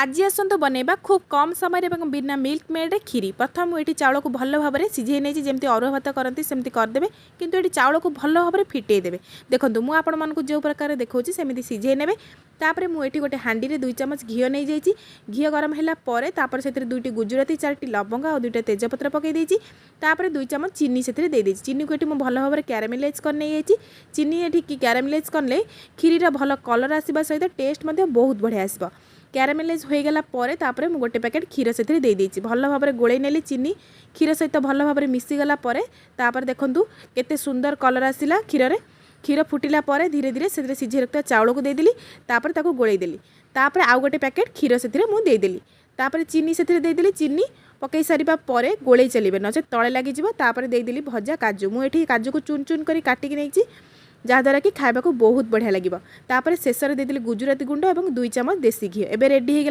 आज आसतु बनैबा खूब कम समय और बिना मिल्क मेड खीरी। प्रथम ये चाउल को भल भाव में सिझे नहीं जमी अरुआ भात करती सेमती करदे किंतु ये चाउल को भल भाव में फिटेदेवे। देखो मुझे आपण मानक जो प्रकार देखा सेमती सिझे ने तापर मुझे गोटे हाँडी में 2 चामच घी नहीं जाइए। घी गरम है से 2टी गुजराती 4टी लवंग और 2टा तेजपत्र पकई तापर 2 चामच चीनी से दे चीनी को ये भल भाव में क्यारामेलाइज कर नहीं जाइए। चीनी ये क्यारामेलाइज कले खीरी भल कलर आसवा सहित टेस्ट बहुत बढ़िया आसो। क्यारामेलाइज हो गला तापर मु गोटे पैकेट क्षीर से देदेची भल भाव में गोले नेली चीनी क्षीर सहित भल भाव में मिसीगला तापर देखूँ केते सुंदर कलर आसला क्षीर फुटिला धीरे धीरे से सिझे रखता चाउल को देदेली तापर ताको गोलेदेली तापर आउ गोटे पैकेट क्षीर से देदेली तापर चीनी से देदेली चीनी पकई सारिबा परे गोले चलिए नचे तले लगी तापर देदेली भजा काजू मुझे काजू को चुन चुन कर काटिक नहीं जहाँद्वारा कि खाइबा को बहुत बढ़िया लगे। तापर शेष में देदेली गुजराती गुंड और 2 चामच देसी घी। एबे रेडी हो